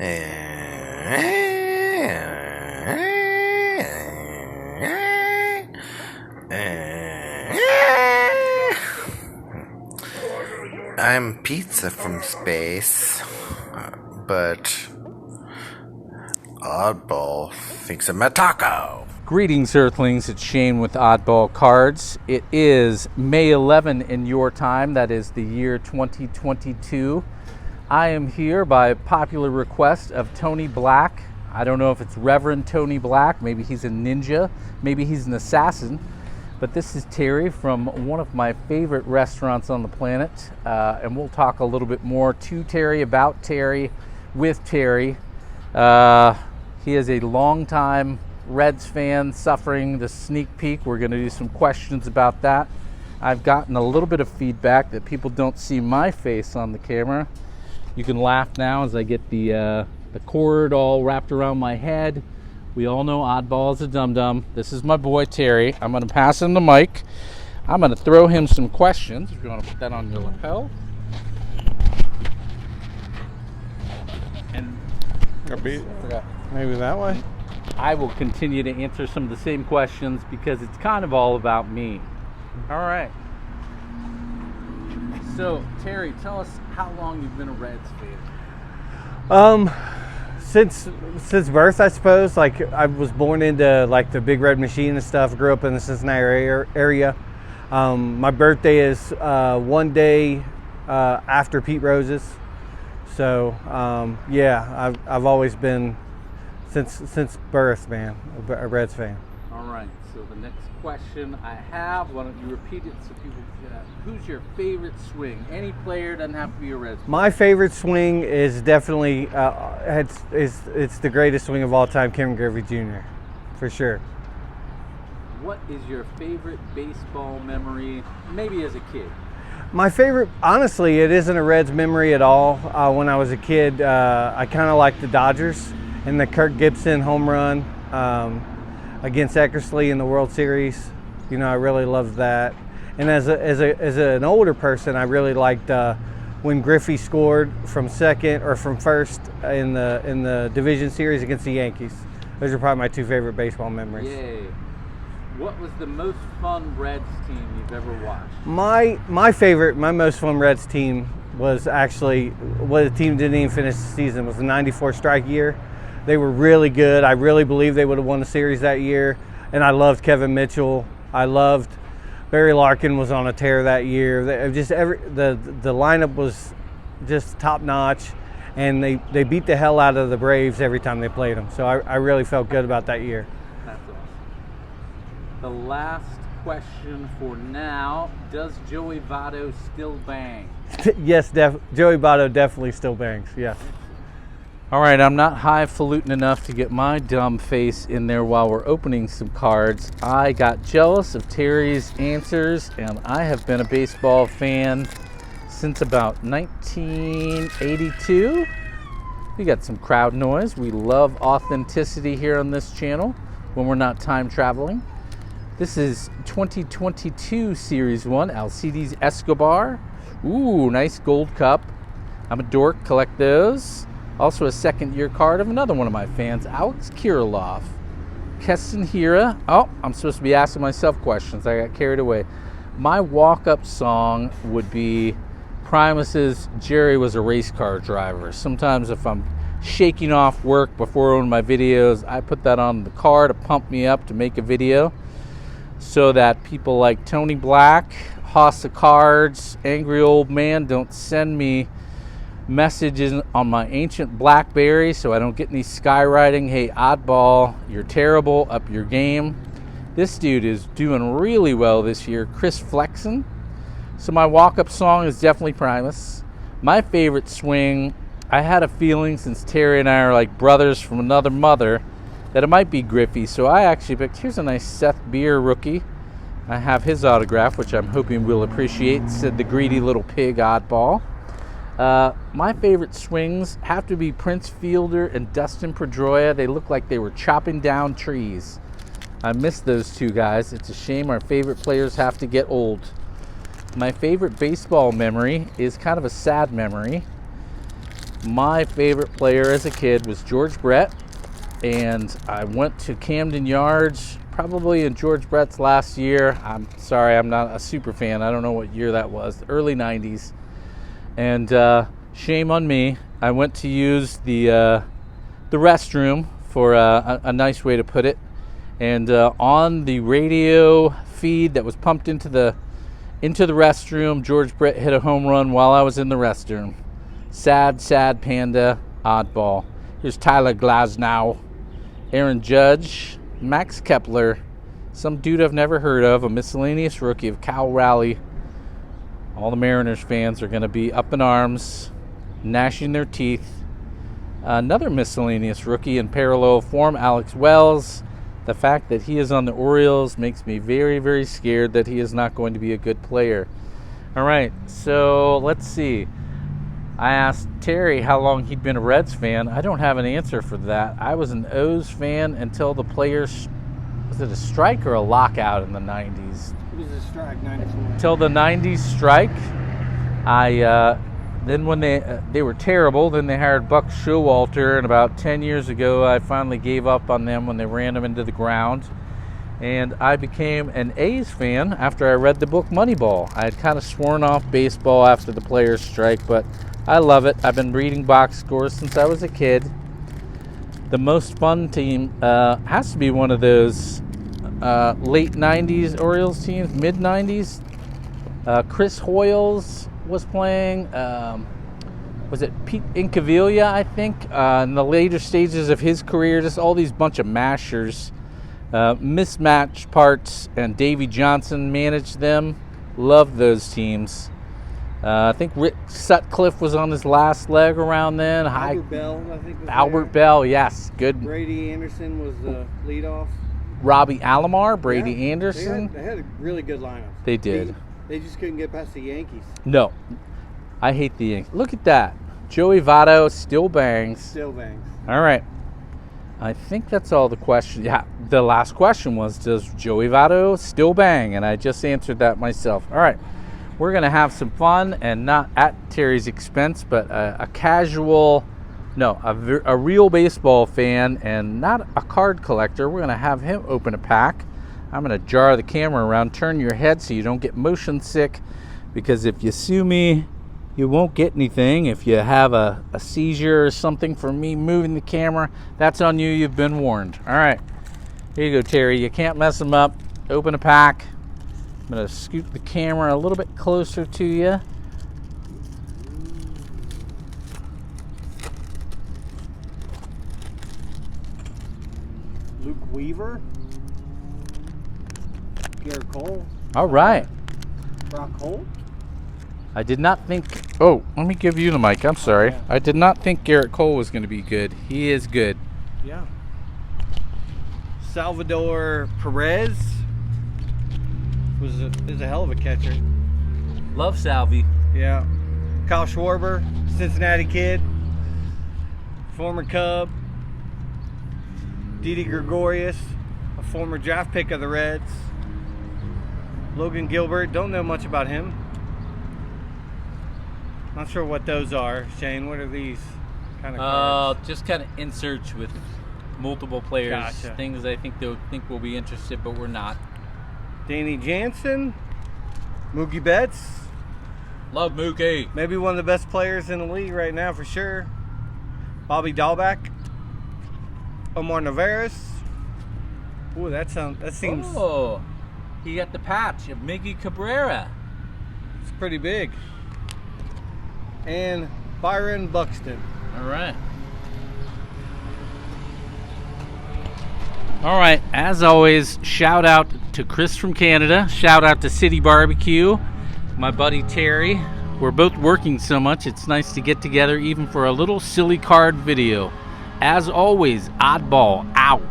I'm pizza from space, but Oddball thinks I'm a taco. Greetings, Earthlings. It's Shane with Oddball Cards. It is May 11 in your time. That is the year 2022. I am here by popular request of Tony Black. I don't know if it's Reverend Tony Black. Maybe he's a ninja. Maybe he's an assassin. But this is Terry from one of my favorite restaurants on the planet. And we'll talk a little bit more to Terry, about Terry, with Terry. He is a longtime Reds fan suffering the sneak peek. We're going to do some questions about that. I've gotten a little bit of feedback that people don't see my face on the camera. You can laugh now as I get the cord all wrapped around my head. We all know Oddball is a dum-dum. This is my boy Terry. I'm going to pass him the mic. I'm going to throw him some questions. If you want to put that on your lapel. And maybe that way. I will continue to answer some of the same questions because it's kind of all about me. All right. So, Terry, tell us how long you've been a Reds fan. Since birth, I suppose. Like, I was born into like the Big Red Machine and stuff. Grew up in the Cincinnati area. My birthday is one day after Pete Rose's. So, yeah, I've always been since birth, man, a Reds fan. All right. So the next question I have, why don't you repeat it so people who's your favorite swing? Any player, doesn't have to be a Reds fan. My favorite swing is definitely it's the greatest swing of all time, Ken Griffey Jr. for sure. What is your favorite baseball memory, maybe as a kid? My favorite, honestly, it isn't a Reds memory at all. When I was a kid, I kind of liked the Dodgers and the Kirk Gibson home run against Eckersley in the World Series. You know, I really loved that. And as an older person, I really liked when Griffey scored from second or from first in the division series against the Yankees. Those are probably my two favorite baseball memories. Yay. What was the most fun Reds team you've ever watched? My most fun Reds team was actually, well, the team didn't even finish the season, was the 94 strike year. They were really good. I really believe they would have won the series that year. And I loved Kevin Mitchell. I loved Barry Larkin was on a tear that year. The lineup was just top notch, and they beat the hell out of the Braves every time they played them. So I really felt good about that year. That's awesome. The last question for now, does Joey Votto still bang? Yes, Joey Votto definitely still bangs, yes. All right, I'm not highfalutin enough to get my dumb face in there while we're opening some cards. I got jealous of Terry's answers, and I have been a baseball fan since about 1982. We got some crowd noise. We love authenticity here on this channel when we're not time traveling. This is 2022 Series 1, Alcides Escobar. Ooh, nice gold cup. I'm a dork, collect those. Also a second-year card of another one of my fans, Alex Kirilloff. Keston Hira. Oh, I'm supposed to be asking myself questions. I got carried away. My walk-up song would be Primus's Jerry Was a Race Car Driver. Sometimes if I'm shaking off work before one of my videos, I put that on the car to pump me up to make a video so that people like Tony Black, House of Cards, Angry Old Man don't send me messages on my ancient BlackBerry so I don't get any skywriting. Hey, Oddball, you're terrible, up your game. This dude is doing really well this year, Chris Flexen. So my walk-up song is definitely Primus. My favorite swing, I had a feeling since Terry and I are like brothers from another mother that it might be Griffey, so I actually picked, here's a nice Seth Beer rookie. I have his autograph, which I'm hoping we'll appreciate. It said the greedy little pig Oddball. My favorite swings have to be Prince Fielder and Dustin Pedroia. They look like they were chopping down trees. I miss those two guys. It's a shame our favorite players have to get old. My favorite baseball memory is kind of a sad memory. My favorite player as a kid was George Brett, and I went to Camden Yards probably in George Brett's last year. I'm sorry, I'm not a super fan. I don't know what year that was, early 90s. And shame on me. I went to use the restroom, for a nice way to put it. And on the radio feed that was pumped into the restroom, George Brett hit a home run while I was in the restroom. Sad, sad panda, oddball. Here's Tyler Glasnow, Aaron Judge, Max Kepler, some dude I've never heard of, a miscellaneous rookie of Cal Raleigh. All the Mariners fans are going to be up in arms, gnashing their teeth. Another miscellaneous rookie in parallel form, Alex Wells. The fact that he is on the Orioles makes me very, very scared that he is not going to be a good player. All right, so let's see. I asked Terry how long he'd been a Reds fan. I don't have an answer for that. I was an O's fan until the players, was it a strike or a lockout in the 90s? It was a strike, 94. Until the 90s strike. Then when they were terrible, then they hired Buck Showalter, and about 10 years ago I finally gave up on them when they ran them into the ground. And I became an A's fan after I read the book Moneyball. I had kind of sworn off baseball after the players' strike, but I love it. I've been reading box scores since I was a kid. The most fun team has to be one of those late 90s Orioles teams, mid 90s. Chris Hoyles was playing. Was it Pete Incaviglia, I think, in the later stages of his career? Just all these bunch of mashers, mismatched parts, and Davey Johnson managed them. Loved those teams. I think Rick Sutcliffe was on his last leg around then. Albert Bell, I think. Albert Bell, yes, good. Brady Anderson was the leadoff. Robbie Alomar, Brady Anderson. They had a really good lineup. They did. They just couldn't get past the Yankees. No, I hate the Yankees. Look at that. Joey Votto still bangs. Still bangs. All right. I think that's all the questions. Yeah, the last question was, does Joey Votto still bang? And I just answered that myself. All right. We're going to have some fun, and not at Terry's expense, but a real baseball fan and not a card collector. We're going to have him open a pack. I'm going to jar the camera around, turn your head so you don't get motion sick, because if you sue me, you won't get anything. If you have a seizure or something for me moving the camera, that's on you. You've been warned. All right. Here you go, Terry. You can't mess them up. Open a pack. I'm going to scoot the camera a little bit closer to you. Luke Weaver. Garrett Cole. All right. Brock Holt. I did not think... Oh, let me give you the mic. I'm sorry. Yeah. I did not think Garrett Cole was going to be good. He is good. Yeah. Salvador Perez is a hell of a catcher. Love Salvi. Yeah. Kyle Schwarber, Cincinnati kid, former Cub. Didi Gregorius, a former draft pick of the Reds. Logan Gilbert, don't know much about him. Not sure what those are. Shane, what are these kind of cards? Just kind of inserts with multiple players. Gotcha. Things I think they'll think we'll be interested, but we're not. Danny Jansen, Mookie Betts. Love Mookie. Maybe one of the best players in the league right now for sure. Bobby Dahlbeck. Omar Narvaez. Ooh, that seems... Oh, he got the patch of Miggy Cabrera. It's pretty big. And Byron Buxton. All right. All right, as always, shout out to Chris from Canada. Shout out to City Barbecue, my buddy Terry. We're both working so much, it's nice to get together even for a little silly card video. As always, Oddball out.